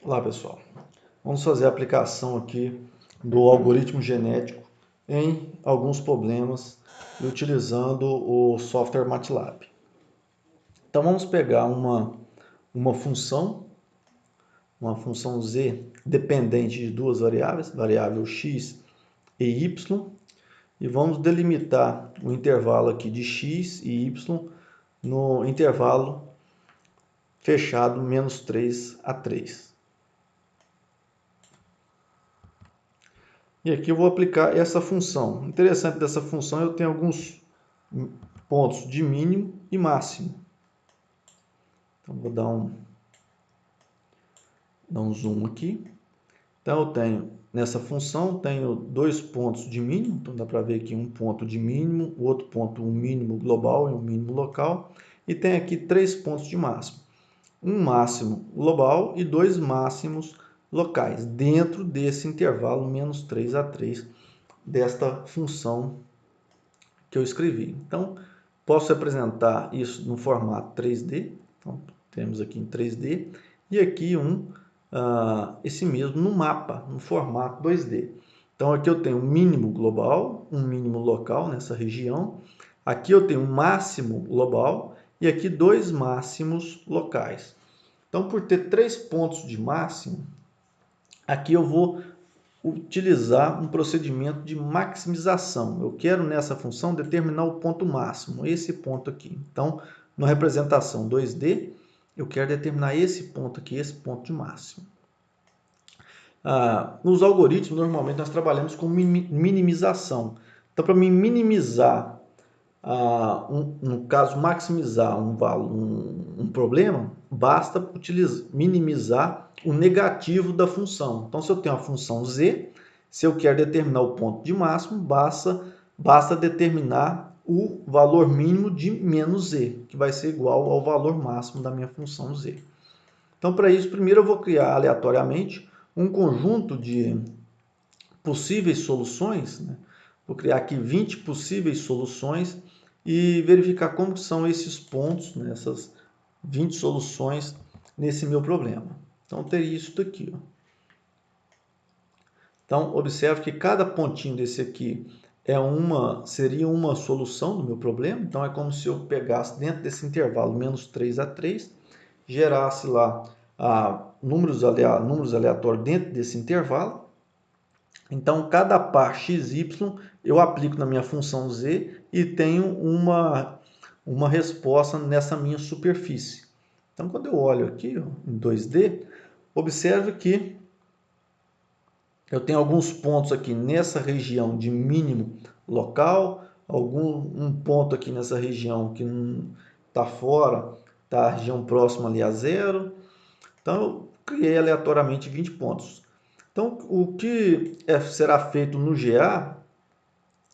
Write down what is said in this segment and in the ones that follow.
Olá pessoal, vamos fazer a aplicação aqui do algoritmo genético em alguns problemas utilizando o software MATLAB. Então vamos pegar uma função z dependente de duas variáveis, variável x e y, e vamos delimitar o intervalo aqui de x e y no intervalo fechado menos 3 a 3. E aqui eu vou aplicar essa função. O interessante dessa função, eu tenho alguns pontos de mínimo e máximo. Então, vou dar um zoom aqui. Então, eu tenho, nessa função, tenho dois pontos de mínimo. Então, dá para ver aqui um ponto de mínimo, o outro ponto, um mínimo global e um mínimo local. E tem aqui três pontos de máximo. Um máximo global e dois máximos locais, dentro desse intervalo menos 3 a 3 desta função que eu escrevi. Então, posso apresentar isso no formato 3D. Então, temos aqui em 3D. E aqui esse mesmo no mapa, no formato 2D. Então, aqui eu tenho um mínimo global, um mínimo local nessa região. Aqui eu tenho um máximo global e aqui dois máximos locais. Então, por ter três pontos de máximo, aqui eu vou utilizar um procedimento de maximização. Eu quero nessa função determinar o ponto máximo, esse ponto aqui. Então, na representação 2D, eu quero determinar esse ponto aqui, esse ponto de máximo. Nos algoritmos, normalmente nós trabalhamos com minimização. Então, para mim minimizar, no caso maximizar um problema, basta minimizar o negativo da função. Então, se eu tenho a função z, se eu quero determinar o ponto de máximo, basta determinar o valor mínimo de menos z, que vai ser igual ao valor máximo da minha função z. Então, para isso, primeiro eu vou criar aleatoriamente um conjunto de possíveis soluções, né? Vou criar aqui 20 possíveis soluções e verificar como são esses pontos, né? Essas 20 soluções nesse meu problema. Então, teria isso daqui, ó. Então, observe que cada pontinho desse aqui seria uma solução do meu problema. Então, é como se eu pegasse dentro desse intervalo menos 3 a 3, gerasse lá números aleatórios dentro desse intervalo. Então, cada par xy eu aplico na minha função z e tenho uma resposta nessa minha superfície. Então, quando eu olho aqui, ó, em 2D, observe que eu tenho alguns pontos aqui nessa região de mínimo local, um ponto aqui nessa região que está fora, está a região próxima ali a zero. Então, eu criei aleatoriamente 20 pontos. Então, o que será feito no GA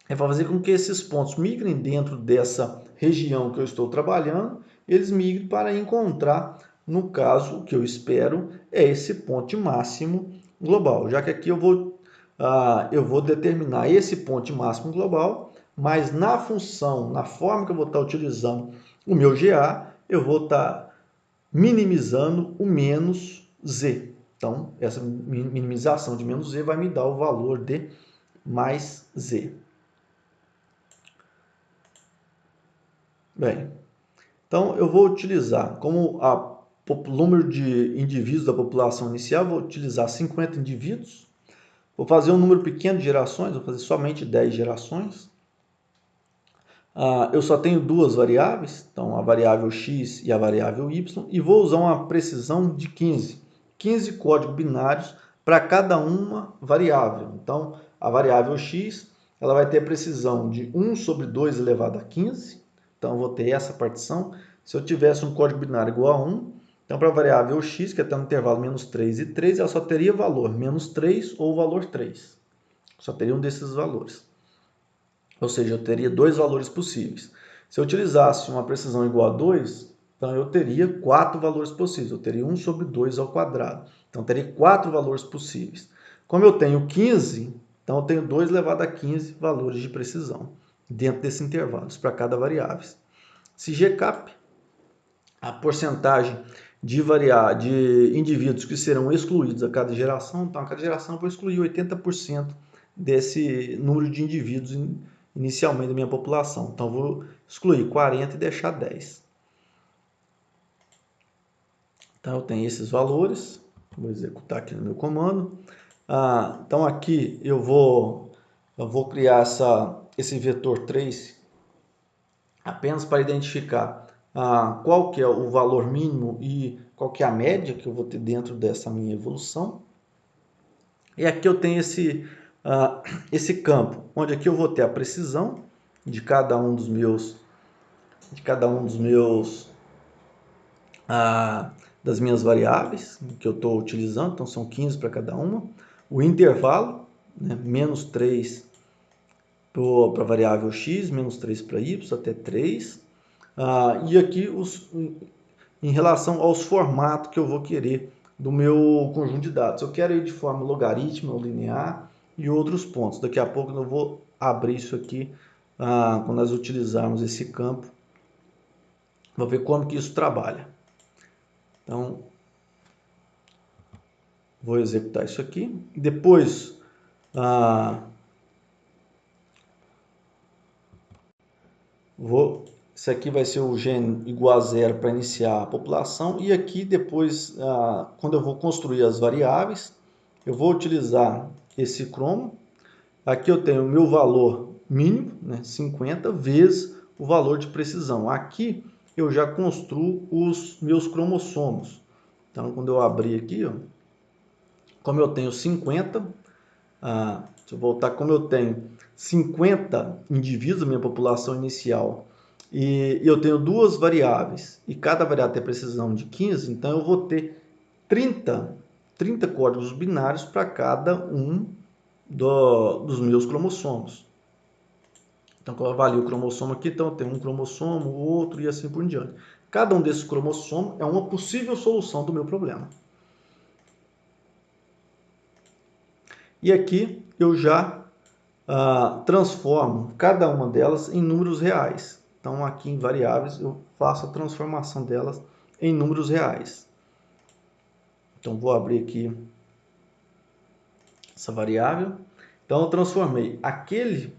é fazer com que esses pontos migrem dentro dessa região que eu estou trabalhando, eles migrem para encontrar, no caso, o que eu espero é esse ponto máximo global, já que aqui eu vou determinar esse ponto máximo global, mas na função, na forma que eu vou estar utilizando o meu GA, eu vou estar minimizando o menos z. Então, essa minimização de menos z vai me dar o valor de mais z. Bem, então eu vou utilizar, como o número de indivíduos da população inicial, vou utilizar 50 indivíduos. Vou fazer um número pequeno de gerações, vou fazer somente 10 gerações. Eu só tenho duas variáveis, então a variável x e a variável y, e vou usar uma precisão de 15 códigos binários para cada uma variável. Então, a variável x ela vai ter a precisão de 1 sobre 2 elevado a 15, então eu vou ter essa partição. Se eu tivesse um código binário igual a 1, então para a variável x, que está no intervalo menos 3 e 3, ela só teria valor menos 3 ou valor 3. Só teria um desses valores. Ou seja, eu teria dois valores possíveis. Se eu utilizasse uma precisão igual a 2, então eu teria 4 valores possíveis. Eu teria 1 sobre 2 ao quadrado. Então, eu teria 4 valores possíveis. Como eu tenho 15, então eu tenho 2 elevado a 15 valores de precisão dentro desse intervalo, para cada variável. Se GCAP, a porcentagem de indivíduos que serão excluídos a cada geração. Então, a cada geração eu vou excluir 80% desse número de indivíduos inicialmente da minha população. Então, eu vou excluir 40 e deixar 10. Então, eu tenho esses valores. Vou executar aqui no meu comando. Então, aqui eu vou criar esse vetor 3 apenas para identificar qual que é o valor mínimo e qual que é a média que eu vou ter dentro dessa minha evolução. E aqui eu tenho esse campo, onde aqui eu vou ter a precisão de cada um dos meus, das minhas variáveis que eu estou utilizando, então são 15 para cada uma. O intervalo, né, menos 3 para a variável x, menos 3 para y, até 3. E aqui em relação aos formatos que eu vou querer do meu conjunto de dados. Eu quero ir de forma logarítmica ou linear e outros pontos. Daqui a pouco eu vou abrir isso aqui quando nós utilizarmos esse campo. Vou ver como que isso trabalha. Então, vou executar isso aqui. Depois, isso aqui vai ser o gen igual a 0 para iniciar a população. E aqui depois, quando eu vou construir as variáveis, eu vou utilizar esse cromo. Aqui eu tenho o meu valor mínimo, né, 50, vezes o valor de precisão. Aqui eu já construo os meus cromossomos. Então, quando eu abrir aqui, ó, como eu tenho 50, deixa eu voltar, como eu tenho 50 indivíduos da minha população inicial e eu tenho duas variáveis e cada variável tem precisão de 15, então eu vou ter 30 códigos binários para cada um dos meus cromossomos. Então, quando eu avalio o cromossomo aqui, então eu tenho um cromossomo, outro e assim por diante. Cada um desses cromossomos é uma possível solução do meu problema. E aqui eu já transformo cada uma delas em números reais. Então, aqui em variáveis, eu faço a transformação delas em números reais. Então, vou abrir aqui essa variável. Então, eu transformei aquele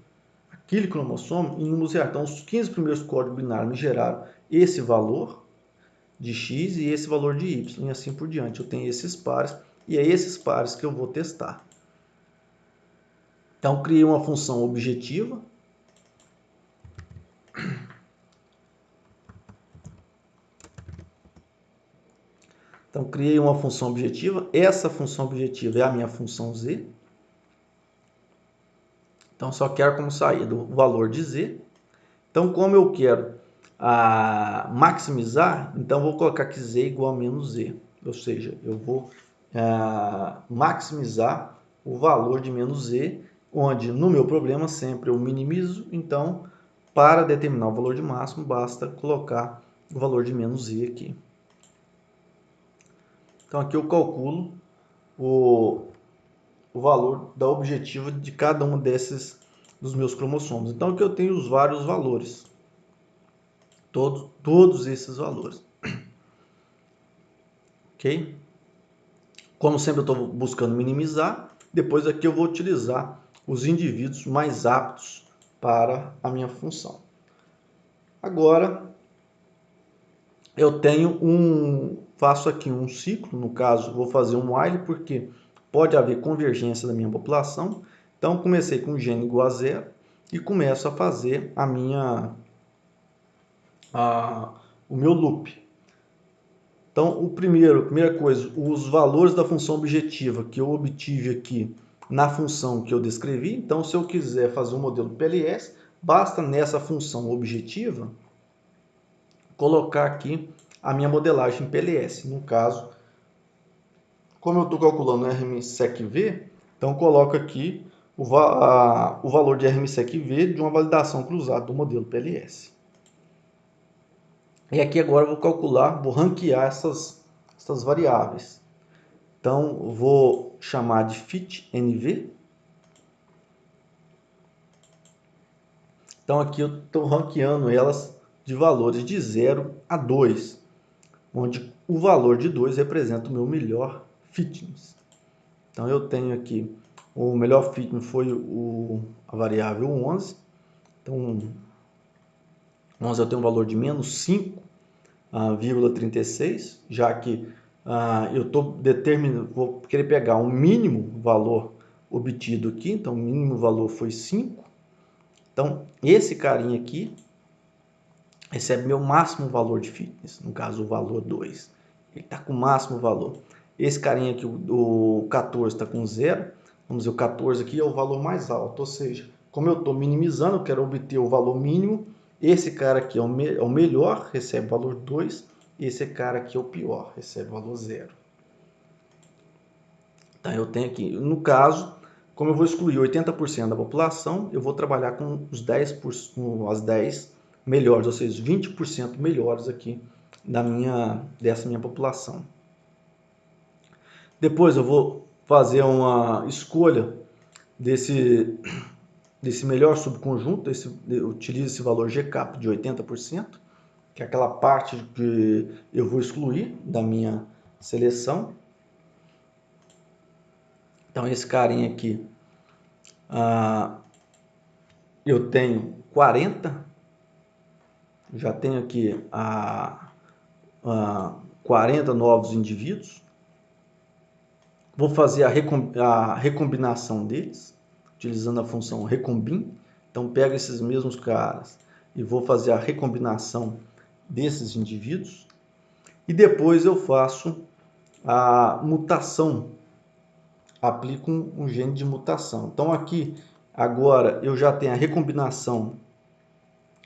cromossomo em números reais. Então, os 15 primeiros códigos binários me geraram esse valor de x e esse valor de y, e assim por diante. Eu tenho esses pares, e é esses pares que eu vou testar. Então, criei uma função objetiva. Então, criei uma função objetiva. Essa função objetiva é a minha função z. Então, só quero como saída o valor de z. Então, como eu quero maximizar, então vou colocar que z é igual a menos z. Ou seja, eu vou maximizar o valor de menos z, onde no meu problema sempre eu minimizo. Então, para determinar o valor de máximo, basta colocar o valor de menos z aqui. Então, aqui eu calculo o valor da objetiva de cada um dos meus cromossomos. Então, aqui eu tenho os vários valores. Todos esses valores. Ok? Como sempre, eu estou buscando minimizar. Depois aqui eu vou utilizar os indivíduos mais aptos para a minha função. Agora, eu faço aqui um ciclo, no caso, vou fazer um while, porque pode haver convergência da minha população. Então, comecei com gênero igual a 0 e começo a fazer o meu loop. Então, primeira coisa, os valores da função objetiva que eu obtive aqui na função que eu descrevi. Então, se eu quiser fazer um modelo PLS, basta nessa função objetiva colocar aqui a minha modelagem PLS. No caso, como eu estou calculando RMSEC-V, então coloco aqui o valor de RMSEC-V de uma validação cruzada do modelo PLS. E aqui agora eu vou calcular, vou ranquear essas variáveis. Então, vou chamar de fit_nv. Então, aqui eu estou ranqueando elas de valores de 0 a 2. onde o valor de 2 representa o meu melhor fitness. Então eu tenho aqui, o melhor fitness foi a variável 11. Então 11 eu tenho um valor de menos 5,36, já que eu vou querer pegar um mínimo valor obtido aqui, então o mínimo valor foi 5. Então esse carinha aqui recebe meu máximo valor de fitness, no caso o valor 2. Ele está com o máximo valor. Esse carinha aqui, o 14, está com 0. Vamos dizer, o 14 aqui é o valor mais alto, ou seja, como eu estou minimizando, eu quero obter o valor mínimo. Esse cara aqui é o melhor, recebe valor 2. Esse cara aqui é o pior, recebe valor 0. Então eu tenho aqui, no caso, como eu vou excluir 80% da população, eu vou trabalhar com os 10%, as 10 melhores, ou seja, 20% melhores aqui dessa minha população. Depois eu vou fazer uma escolha desse melhor subconjunto, eu utilizo esse valor GCAP de 80%, que é aquela parte que eu vou excluir da minha seleção. Então esse carinha aqui, eu tenho 40, já tenho aqui 40 novos indivíduos. Vou fazer a recombinação deles, utilizando a função recombin. Então, pego esses mesmos caras e vou fazer a recombinação desses indivíduos. E depois eu faço a mutação, aplico um gene de mutação. Então, aqui, agora, eu já tenho a recombinação,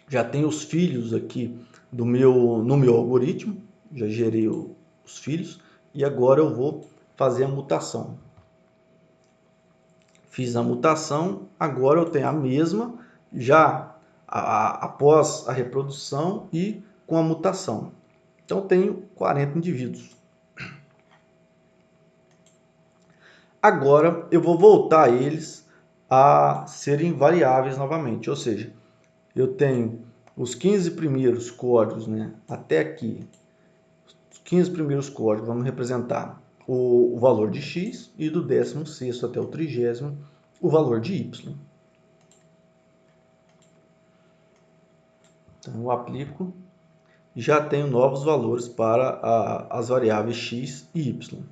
já tenho os filhos aqui no meu algoritmo, já gerei os filhos, e agora eu vou fazer a mutação. Fiz a mutação, agora eu tenho a mesma, já após a reprodução e com a mutação. Então, eu tenho 40 indivíduos. Agora, eu vou voltar eles a serem variáveis novamente, ou seja, eu tenho os 15 primeiros códigos, né, até aqui, os 15 primeiros códigos vamos representar o valor de x, e do 16º até o 30º, o valor de y. Então, eu aplico e já tenho novos valores para as variáveis x e y.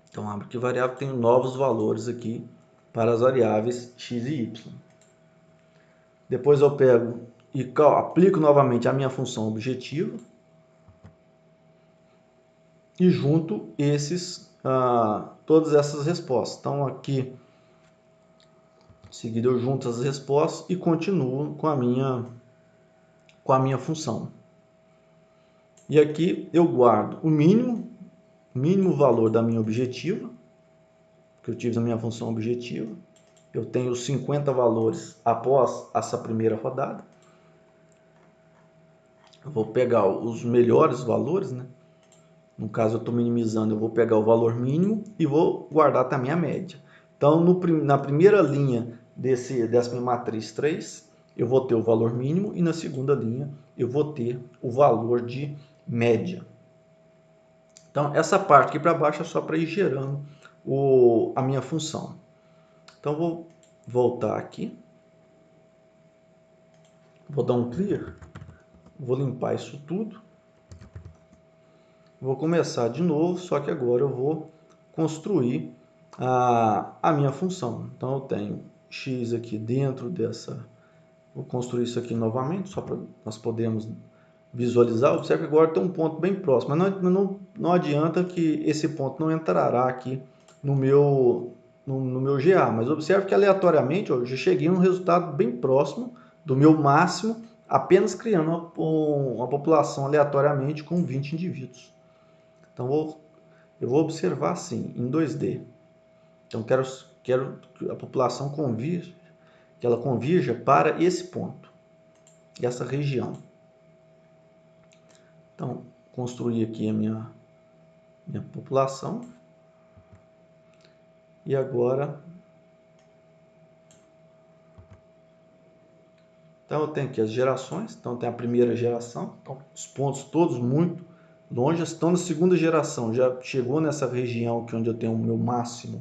Então, abro que variável, tenho novos valores aqui para as variáveis x e y. Depois eu pego e aplico novamente a minha função objetiva e junto todas essas respostas. Então, aqui, em seguida, eu junto as respostas e continuo com a minha função. E aqui eu guardo o mínimo valor da minha objetiva, que eu tive na minha função objetiva. Eu tenho os 50 valores após essa primeira rodada. Eu vou pegar os melhores valores, né? No caso, eu estou minimizando, eu vou pegar o valor mínimo e vou guardar também a média. Então, na primeira linha dessa minha matriz 3, eu vou ter o valor mínimo e na segunda linha eu vou ter o valor de média. Então, essa parte aqui para baixo é só para ir gerando a minha função. Então, vou voltar aqui. Vou dar um clear. Vou limpar isso tudo. Vou começar de novo, só que agora eu vou construir a minha função. Então, eu tenho x aqui dentro dessa... Vou construir isso aqui novamente, só para nós podermos visualizar. Observe que agora tem um ponto bem próximo, mas não adianta que esse ponto não entrará aqui no meu GA. Mas observe que aleatoriamente eu já cheguei a um resultado bem próximo do meu máximo, apenas criando uma população aleatoriamente com 20 indivíduos. Então, eu vou observar assim, em 2D. Então, quero que a população convirja, que ela convirja para esse ponto, essa região. Então, construir aqui a minha população. E agora, Então eu tenho aqui as gerações, então tem a primeira geração, então, os pontos todos muito longe, estão na segunda geração, já chegou nessa região aqui onde eu tenho o meu máximo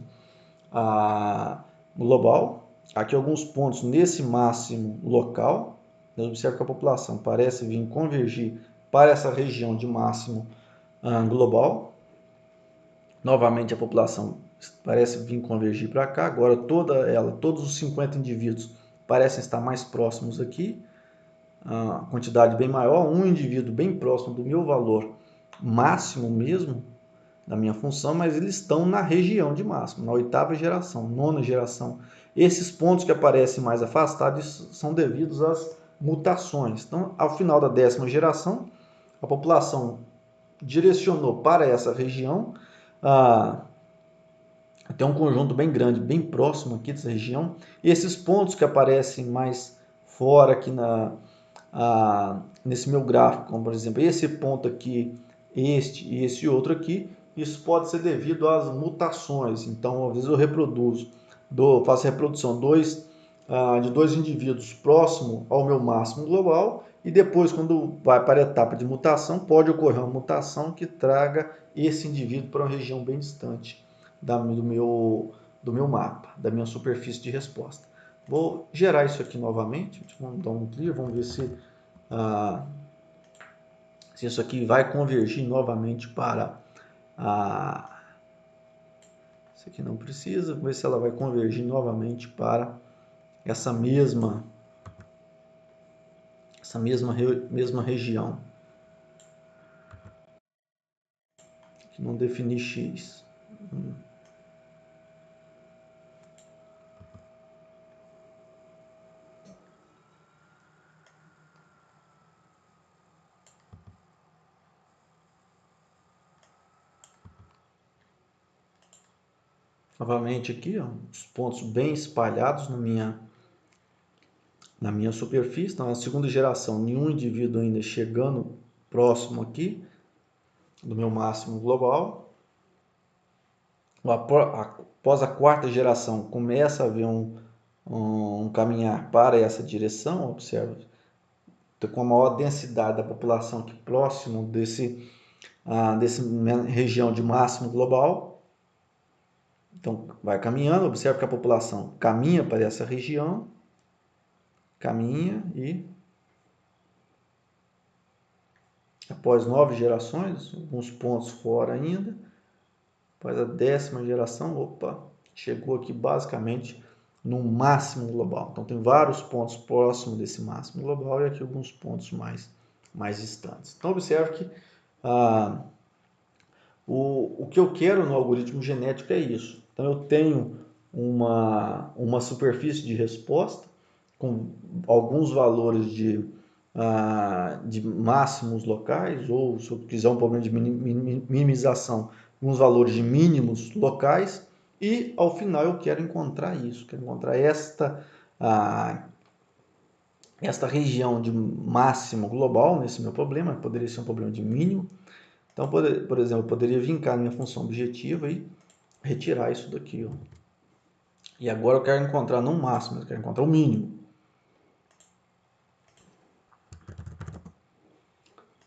global. Aqui alguns pontos nesse máximo local, eu observo que a população parece vir convergir para essa região de máximo global. Novamente a população parece vir convergir para cá, agora todos os 50 indivíduos parecem estar mais próximos aqui, a quantidade bem maior, um indivíduo bem próximo do meu valor máximo mesmo, da minha função, mas eles estão na região de máximo, na oitava geração, nona geração. Esses pontos que aparecem mais afastados são devidos às mutações. Então, ao final da 10ª geração, a população direcionou para essa região, tem um conjunto bem grande, bem próximo aqui dessa região. E esses pontos que aparecem mais fora aqui nesse meu gráfico, como por exemplo esse ponto aqui, este e esse outro aqui, isso pode ser devido às mutações. Então, às vezes eu faço reprodução de dois indivíduos próximo ao meu máximo global, e depois, quando vai para a etapa de mutação, pode ocorrer uma mutação que traga esse indivíduo para uma região bem distante do meu mapa, da minha superfície de resposta. Vou gerar isso aqui novamente, vamos dar um clear, vamos ver se isso aqui vai convergir novamente para isso aqui não precisa, vamos ver se ela vai convergir novamente para essa mesma região. Aqui não defini X. Novamente aqui, ó, os pontos bem espalhados na minha superfície. Então, na segunda geração, nenhum indivíduo ainda chegando próximo aqui do meu máximo global. Após a quarta geração, começa a haver um caminhar para essa direção. Observe, com a maior densidade da população aqui próximo desse região de máximo global. Então, vai caminhando, observe que a população caminha para essa região, caminha e, após 9 gerações, alguns pontos fora ainda, após a 10ª geração, chegou aqui basicamente no máximo global. Então, tem vários pontos próximos desse máximo global e aqui alguns pontos mais distantes. Então, observe que o que eu quero no algoritmo genético é isso. Então, eu tenho uma superfície de resposta com alguns valores de máximos locais, ou se eu quiser um problema de minimização, uns valores de mínimos locais, e ao final eu quero encontrar isso, quero encontrar esta região de máximo global nesse meu problema, poderia ser um problema de mínimo. Então, por exemplo, eu poderia vincar a minha função objetiva e retirar isso daqui. Ó. E agora eu quero encontrar não o máximo, eu quero encontrar o mínimo.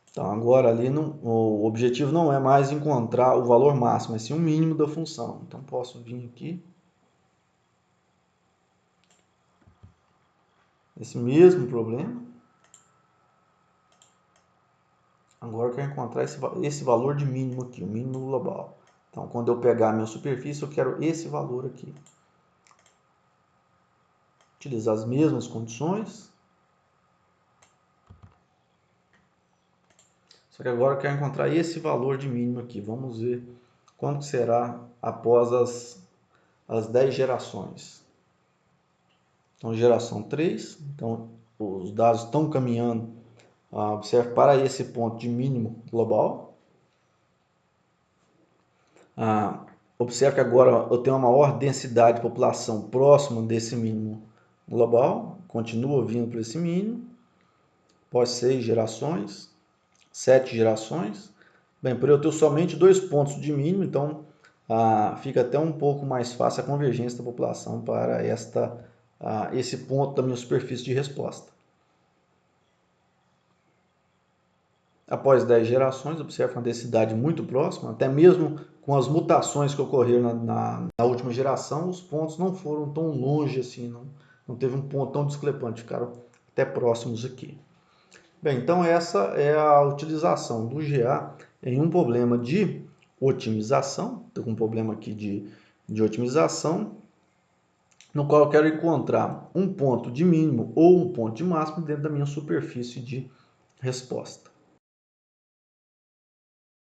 Então, agora ali o objetivo não é mais encontrar o valor máximo, mas sim o mínimo da função. Então, posso vir aqui. Esse mesmo problema. Agora eu quero encontrar esse valor de mínimo aqui, o mínimo global. Então, quando eu pegar a minha superfície, eu quero esse valor aqui. Utilizar as mesmas condições. Só que agora eu quero encontrar esse valor de mínimo aqui. Vamos ver quanto será após as 10 gerações. Então, geração 3. Então, os dados estão caminhando, observe, para esse ponto de mínimo global. Observe que agora eu tenho uma maior densidade de população próxima desse mínimo global. Continua vindo para esse mínimo. Após 6 gerações. 7 gerações. Bem, por eu ter somente 2 pontos de mínimo, então fica até um pouco mais fácil a convergência da população para esse ponto da minha superfície de resposta. após 10 gerações, observa uma densidade muito próxima, até mesmo com as mutações que ocorreram na última geração, os pontos não foram tão longe assim, não teve um ponto tão discrepante, ficaram até próximos aqui. Bem, então essa é a utilização do GA em um problema de otimização, estou com um problema aqui de otimização, no qual eu quero encontrar um ponto de mínimo ou um ponto de máximo dentro da minha superfície de resposta.